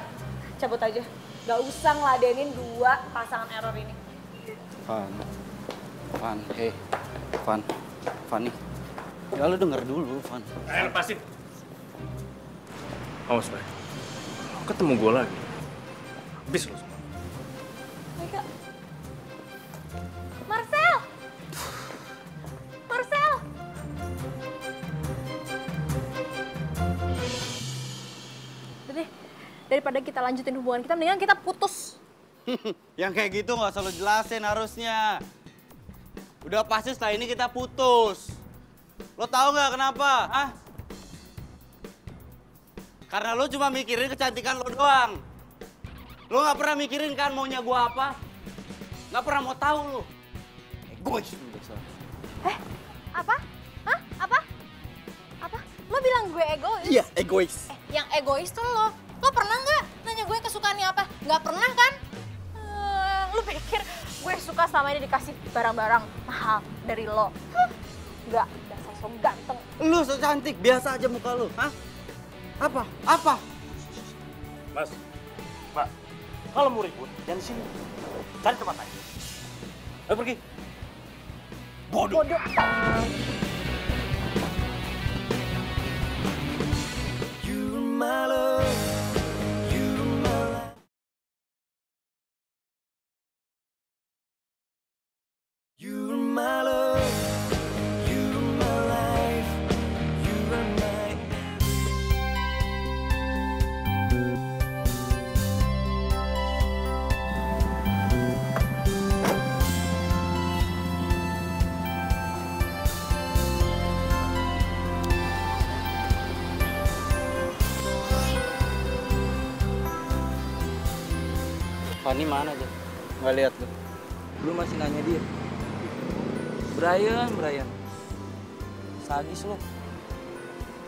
cabut aja. Gak usah ngeladenin dua pasangan error ini. Van, hey, Van nih. Ya lu denger dulu, Van. Ayo lepasin. Awas, Bay. Lo ketemu gue lagi. Habis lo semua. Mega. Marcel! Marcel! Udah deh, daripada kita lanjutin hubungan kita, mendingan kita putus. Yang kayak gitu nggak usah lo jelasin harusnya. Udah pasti setelah ini kita putus. Lo tahu nggak kenapa? Hah? Karena lo cuma mikirin kecantikan lo doang. Lo nggak pernah mikirin kan maunya gua apa? Nggak pernah mau tahu lo. Egois. Apa? Hah? Apa? Apa? Lo bilang gue egois? Iya, egois. Yang egois tuh lo. Lo pernah nggak nanya gue kesukaannya apa? Nggak pernah kan? Lu pikir gue suka sama ini dikasih barang-barang mahal dari lo? Nggak, dasar so ganteng. Lu so cantik, biasa aja muka lu. Hah? Apa? Apa? Mas, Mbak, kalau mau ribut, jangan di sini. Cari tempat lain. Ayo pergi. Bodoh. Fani mana aja? Nggak lihat lu. Lu masih nanya dia. Brian. Sadis lo.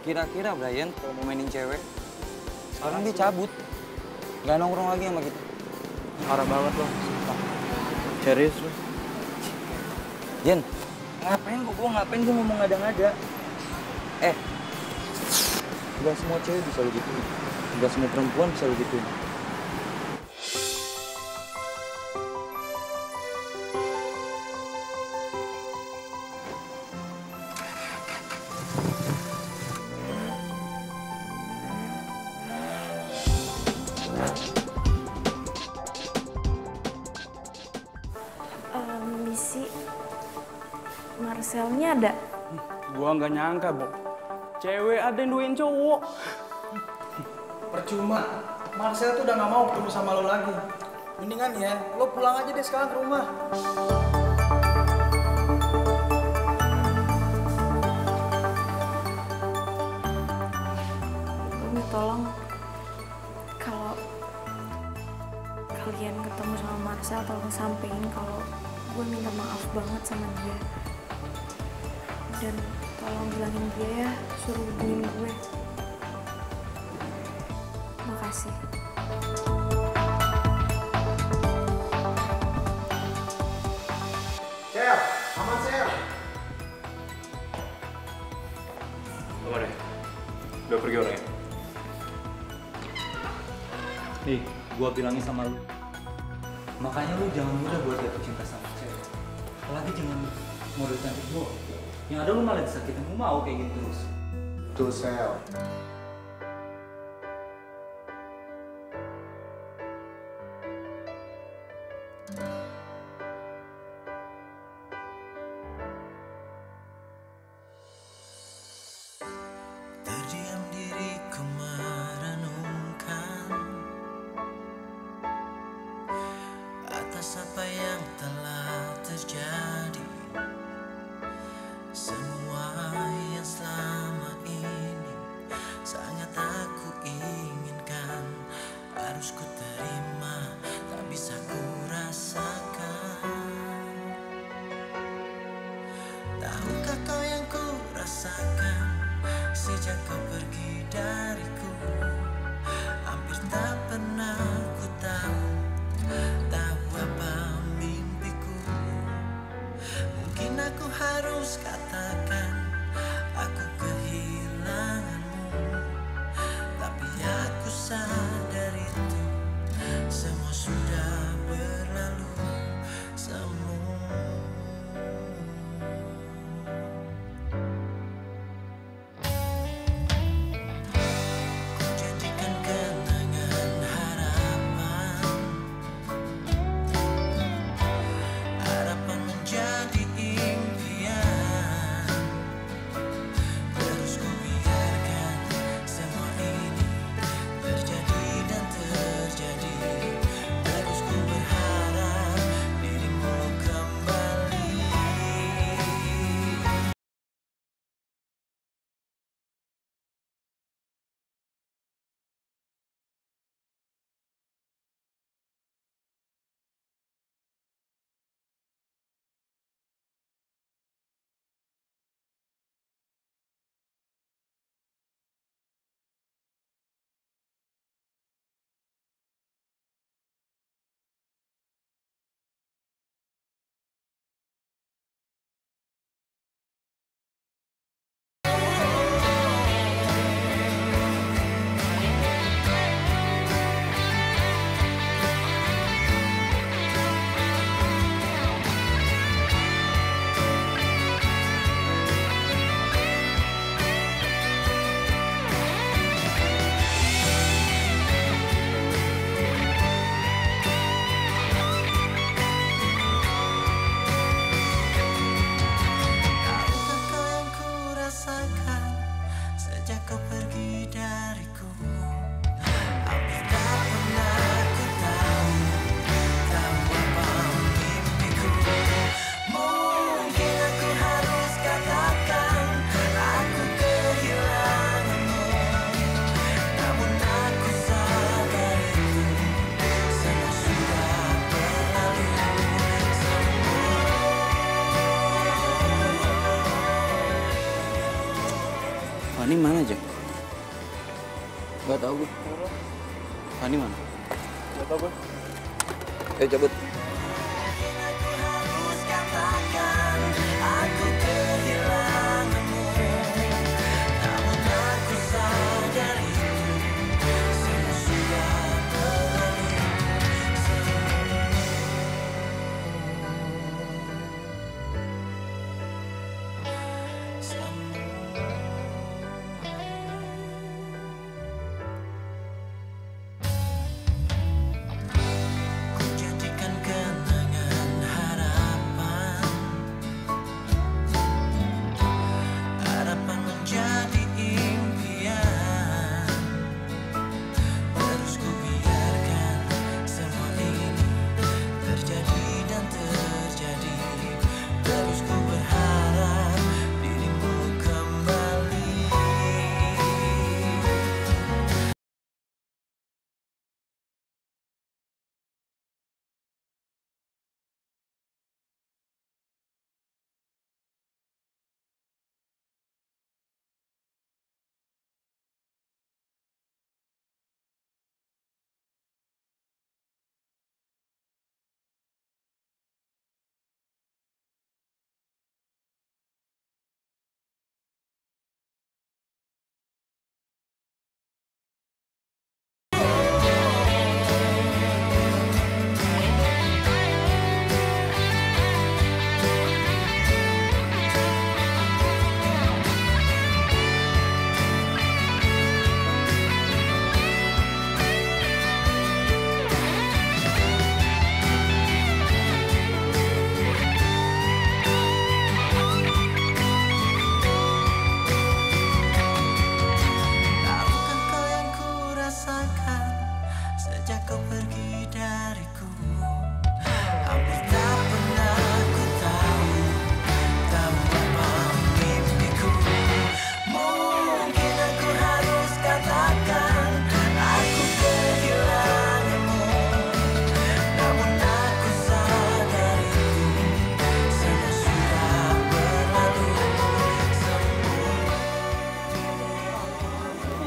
Kira-kira Brian kalau mau mainin cewek, sekarang dia cabut. Gak nongkrong lagi sama kita. Parah banget lo. Sumpah. Serius lu? Jen, ngapain gua ngomong ngada-ngada? Gak semua cewek bisa lo gituin. Gak semua perempuan bisa lo gituin. Misi, Marcelnya ada? Gua nggak nyangka, Bo. Cewek ada yang duain cowok. Percuma. Marcel tuh udah nggak mau ketemu sama lo lagi. Mendingan ya, lo pulang aja deh sekarang ke rumah. Umi tolong, kalau kalian ketemu sama Marcel, tolong sampein kalau gue minta maaf banget sama dia. Dan tolong bilangin dia ya, suruh hubungin gue. Makasih. Sel, aman Sel. Kemana ya? Udah pergi orangnya? Nih, gua bilangin sama lu. Makanya lu jangan mudah buat jatuh cinta sama cewek. Apalagi jangan model cantik doang. Yang ada lu malah disakitin, lu mau kayak gitu terus. Tuh Sel. Terdiam diriku merenungkan atas apa yang telah terjadi. Semua yang selama ini Fani mana, Jack? Gak tau gue. Fani mana? Gak tau gue. Ayo cabut.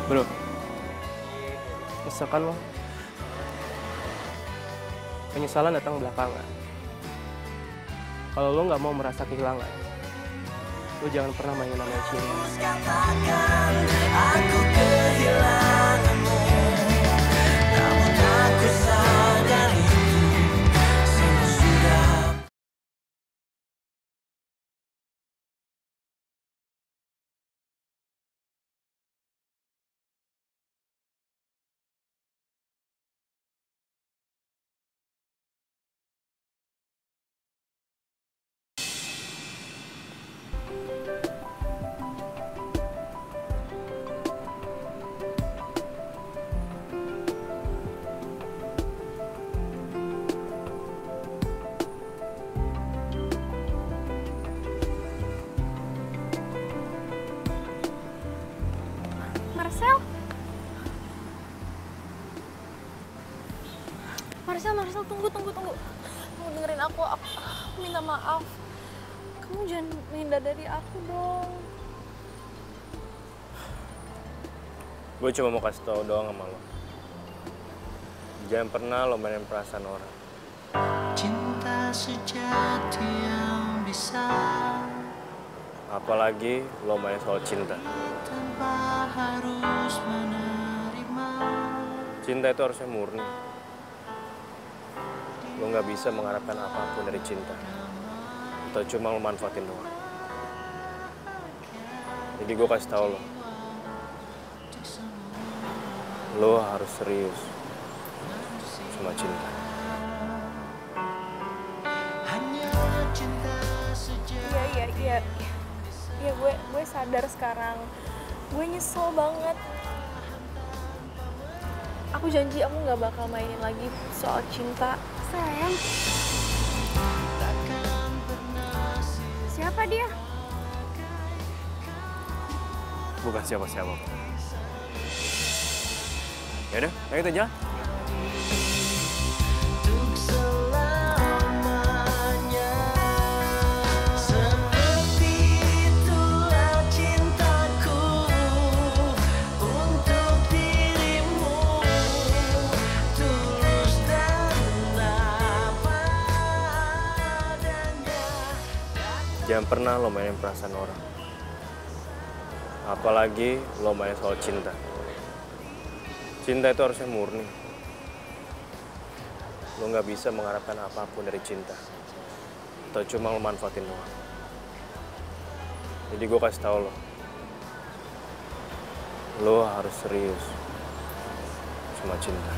Bro, misalkan lo penyesalan datang belakangan. Kalau lo nggak mau merasa kehilangan, lo jangan pernah main namanya cinta. Aku kehilanganmu, namun aku sadari semua sudah. Marcel, tunggu. Tunggu dengerin aku minta maaf. Kamu jangan menghindar dari aku dong. Gue cuma mau kasih tau doang sama lo. Jangan pernah lo mainin perasaan orang. Cinta sejati yang bisa, Apalagi lo main soal cinta. tanpa harus menerima. Cinta itu harusnya murni. Lo nggak bisa mengharapkan apapun dari cinta. Atau cuma lo manfaatin doang. Jadi gue kasih tau lo. Lo harus serius sama cinta. Iya, gue sadar sekarang. Gue nyesel banget. Aku janji aku nggak bakal mainin lagi soal cinta. Sayang. Siapa dia? Bukan siapa-siapa. Yaudah, ayo kita jalan. Untuk selamanya, seperti itulah cintaku. Jangan pernah lo mainin perasaan orang. Apalagi lo main soal cinta. Cinta itu harusnya murni. Lo nggak bisa mengharapkan apapun dari cinta. Atau cuma lo manfaatin doang. Jadi gue kasih tau lo. Lo harus serius sama cinta.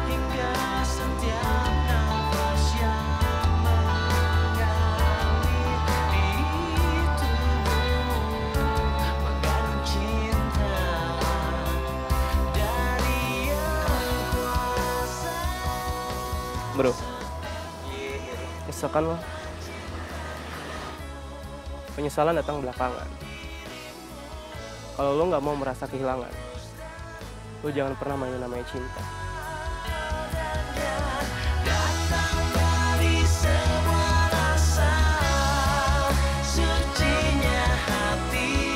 Hingga setiap nafas yang mengalir di tubuhmu, mengandung cinta dari yang kuasa. Bro, misalkan lo penyesalan datang belakangan. Kalau lo nggak mau merasa kehilangan, lo jangan pernah mainin namanya cinta. Datang dari semua rasa sucinya hati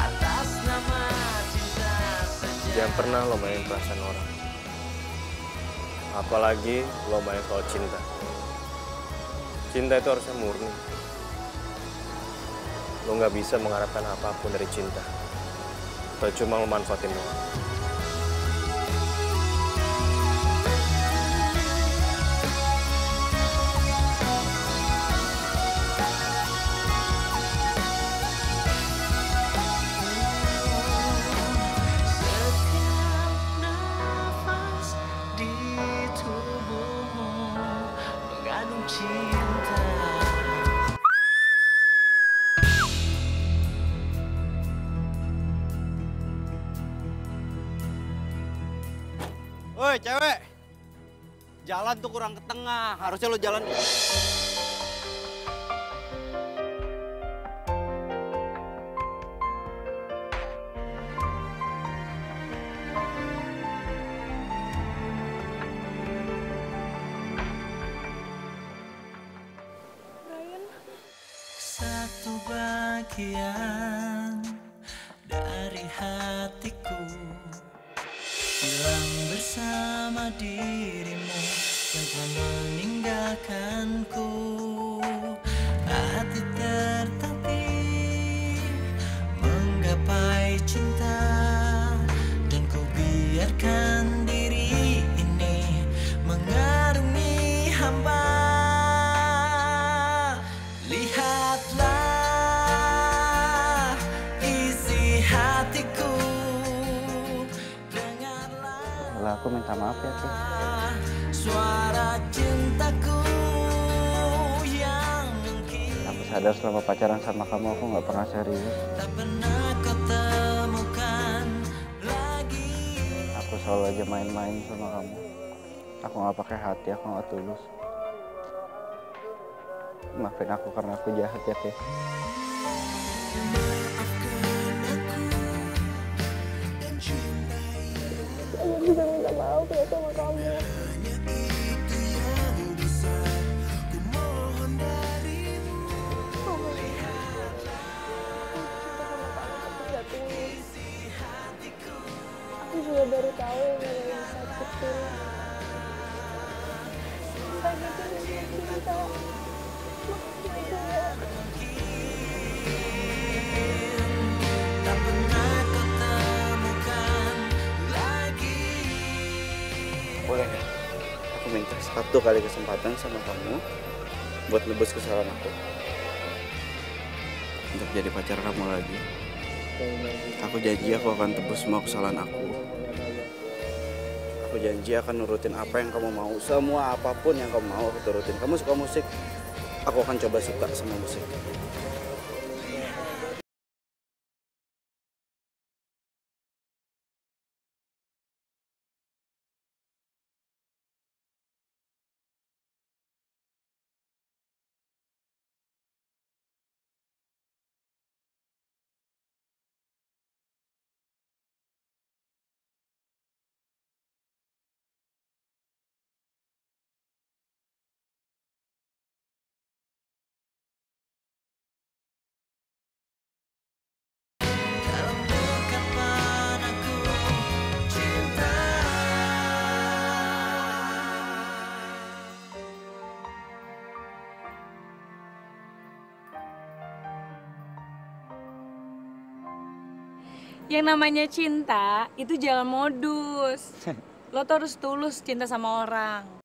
atas nama cinta saja. Jangan pernah lo mainin perasaan orang. Apalagi lo main soal cinta. Cinta itu harusnya murni. Lo nggak bisa mengharapkan apapun dari cinta. Atau cuma lo manfaatin doang. Setiap nafas di tubuhmu mengandung cinta. Woi cewek, jalan tuh kurang ke tengah, harusnya lo jalan. Satu bagian dari hatiku hilang bersama dirimu yang telah meninggalkanku. Hati tertatih menggapai cinta, dan ku biarkan diri ini mengarungi hamba. Lihatlah isi hatiku, dengarlah Lah aku minta maaf ya, Teh. suara cintaku yang mungkin Aku sadar selama pacaran sama kamu aku nggak pernah serius. tak pernah kau temukan lagi. Aku selalu aja main-main sama kamu. Aku nggak pakai hati, aku nggak tulus. Maafin aku karena aku jahat ya, Teh. Aku bisa minta maaf ya sama kamu. Aku juga baru tahu yang namanya sakit itu. Sakitnya cinta. Tak pernah kau temukan lagi. Boleh nggak? Aku minta satu kali kesempatan sama kamu buat nebus kesalahan aku. Untuk jadi pacar kamu lagi. Aku janji aku akan tebus semua kesalahan aku. Aku janji akan nurutin apa yang kamu mau. Semua apapun yang kamu mau aku turutin. Kamu suka musik, aku akan coba suka sama musik. Yang namanya cinta itu jangan modus. Lo tuh harus tulus cinta sama orang.